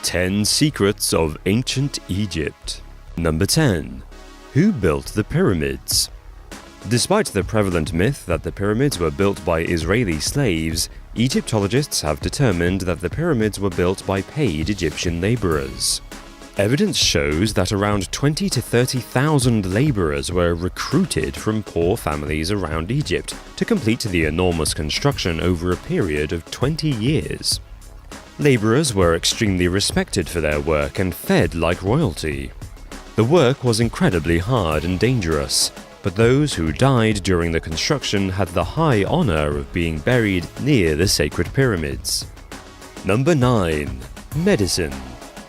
10 Secrets of Ancient Egypt. Number 10. Who built the pyramids? Despite the prevalent myth that the pyramids were built by Israeli slaves, Egyptologists have determined that the pyramids were built by paid Egyptian laborers. Evidence shows that around 20 to 30,000 laborers were recruited from poor families around Egypt to complete the enormous construction over a period of 20 years. Laborers were extremely respected for their work and fed like royalty. The work was incredibly hard and dangerous, but those who died during the construction had the high honor of being buried near the sacred pyramids. Number 9. Medicine.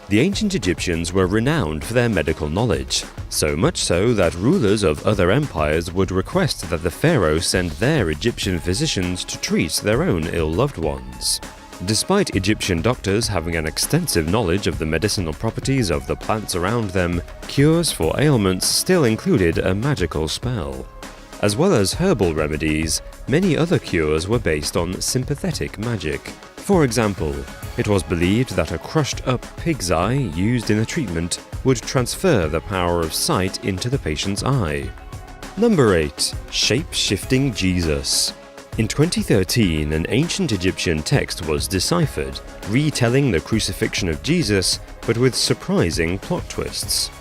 The ancient Egyptians were renowned for their medical knowledge, so much so that rulers of other empires would request that the pharaoh send their Egyptian physicians to treat their own ill loved ones. Despite Egyptian doctors having an extensive knowledge of the medicinal properties of the plants around them, cures for ailments still included a magical spell. As well as herbal remedies, many other cures were based on sympathetic magic. For example, it was believed that a crushed-up pig's eye used in a treatment would transfer the power of sight into the patient's eye. Number 8. Shape-shifting Jesus. In 2013, an ancient Egyptian text was deciphered, retelling the crucifixion of Jesus, but with surprising plot twists.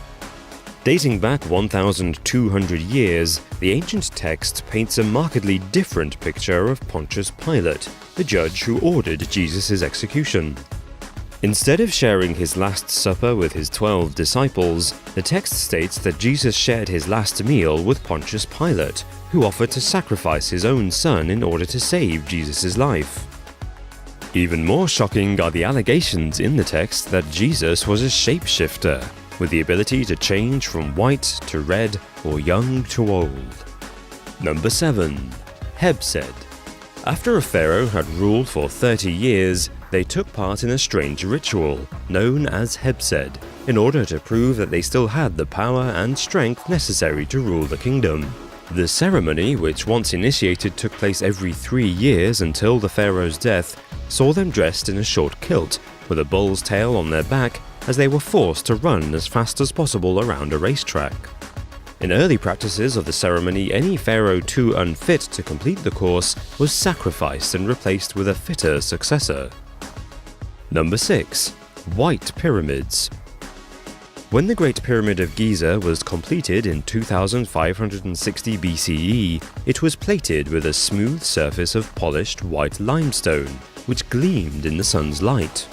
Dating back 1,200 years, the ancient text paints a markedly different picture of Pontius Pilate, the judge who ordered Jesus' execution. Instead of sharing his Last Supper with his 12 disciples, the text states that Jesus shared his last meal with Pontius Pilate, who offered to sacrifice his own son in order to save Jesus' life. Even more shocking are the allegations in the text that Jesus was a shapeshifter, with the ability to change from white to red or young to old. Number 7. Hebsed. After a pharaoh had ruled for 30 years, they took part in a strange ritual, known as Hebsed, in order to prove that they still had the power and strength necessary to rule the kingdom. The ceremony, which once initiated took place every 3 years until the pharaoh's death, saw them dressed in a short kilt, with a bull's tail on their back, as they were forced to run as fast as possible around a racetrack. In early practices of the ceremony, any pharaoh too unfit to complete the course was sacrificed and replaced with a fitter successor. Number 6. White Pyramids. When the Great Pyramid of Giza was completed in 2560 BCE, it was plated with a smooth surface of polished white limestone, which gleamed in the sun's light.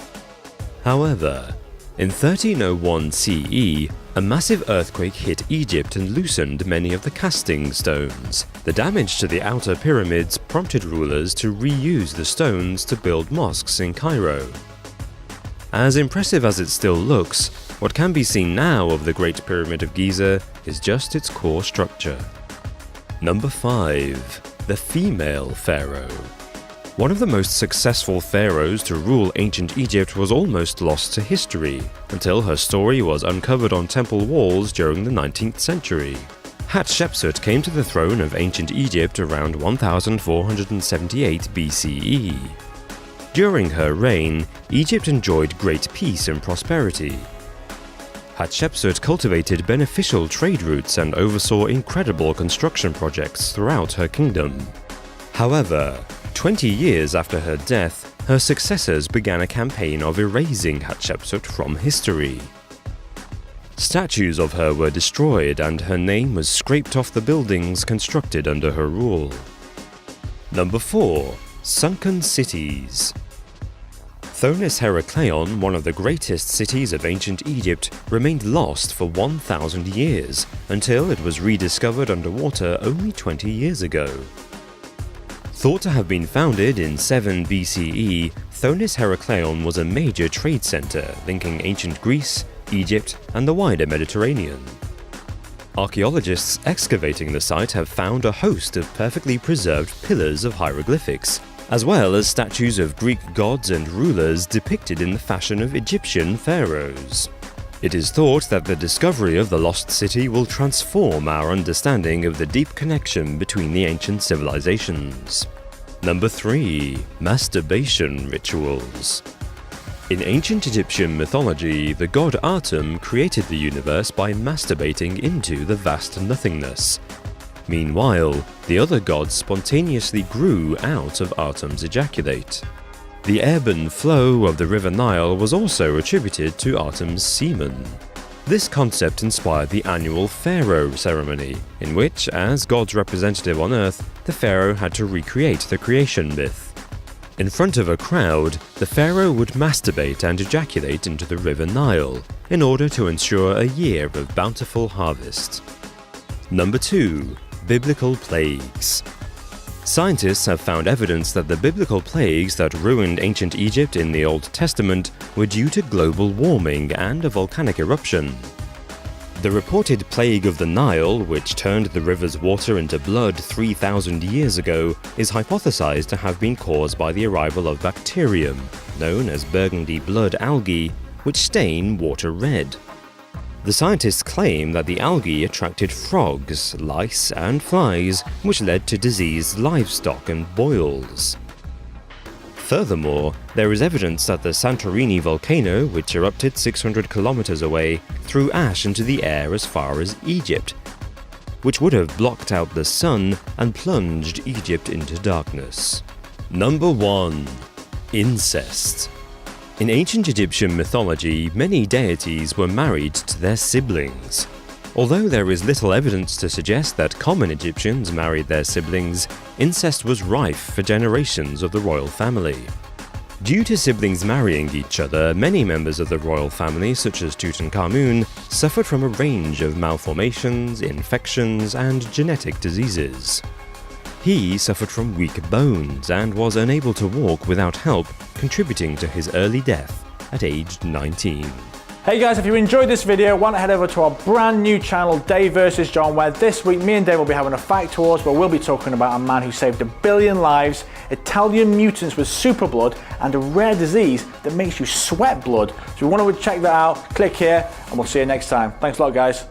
However, in 1301 CE, a massive earthquake hit Egypt and loosened many of the casting stones. The damage to the outer pyramids prompted rulers to reuse the stones to build mosques in Cairo. As impressive as it still looks, what can be seen now of the Great Pyramid of Giza is just its core structure. Number 5. The Female Pharaoh. One of the most successful pharaohs to rule ancient Egypt was almost lost to history, until her story was uncovered on temple walls during the 19th century. Hatshepsut came to the throne of ancient Egypt around 1478 BCE. During her reign, Egypt enjoyed great peace and prosperity. Hatshepsut cultivated beneficial trade routes and oversaw incredible construction projects throughout her kingdom. However, 20 years after her death, her successors began a campaign of erasing Hatshepsut from history. Statues of her were destroyed and her name was scraped off the buildings constructed under her rule. Number 4. Sunken Cities. Thonis Heracleion, one of the greatest cities of ancient Egypt, remained lost for 1,000 years, until it was rediscovered underwater only 20 years ago. Thought to have been founded in 7 BCE, Thonis Heracleion was a major trade center linking ancient Greece, Egypt, and the wider Mediterranean. Archaeologists excavating the site have found a host of perfectly preserved pillars of hieroglyphics, as well as statues of Greek gods and rulers depicted in the fashion of Egyptian pharaohs. It is thought that the discovery of the lost city will transform our understanding of the deep connection between the ancient civilizations. Number 3. Masturbation Rituals. In ancient Egyptian mythology, the god Atum created the universe by masturbating into the vast nothingness. Meanwhile, the other gods spontaneously grew out of Atum's ejaculate. The ebb and flow of the river Nile was also attributed to Atum's semen. This concept inspired the annual pharaoh ceremony, in which, as God's representative on earth, the pharaoh had to recreate the creation myth. In front of a crowd, the pharaoh would masturbate and ejaculate into the river Nile, in order to ensure a year of bountiful harvest. Number 2. Biblical plagues. Scientists have found evidence that the biblical plagues that ruined ancient Egypt in the Old Testament were due to global warming and a volcanic eruption. The reported plague of the Nile, which turned the river's water into blood 3,000 years ago, is hypothesized to have been caused by the arrival of bacterium, known as burgundy blood algae, which stain water red. The scientists claim that the algae attracted frogs, lice, and flies, which led to diseased livestock and boils. Furthermore, there is evidence that the Santorini volcano, which erupted 600 kilometers away, threw ash into the air as far as Egypt, which would have blocked out the sun and plunged Egypt into darkness. Number 1. Incest. In ancient Egyptian mythology, many deities were married to their siblings. Although there is little evidence to suggest that common Egyptians married their siblings, incest was rife for generations of the royal family. Due to siblings marrying each other, many members of the royal family, such as Tutankhamun, suffered from a range of malformations, infections, and genetic diseases. He suffered from weak bones and was unable to walk without help, contributing to his early death at age 19. Hey guys, if you enjoyed this video, why not head over to our brand new channel, Dave vs John, where this week me and Dave will be having a fact wars where we'll be talking about a man who saved 1 billion lives, Italian mutants with super blood, and a rare disease that makes you sweat blood. So if you want to check that out, click here and we'll see you next time. Thanks a lot, guys.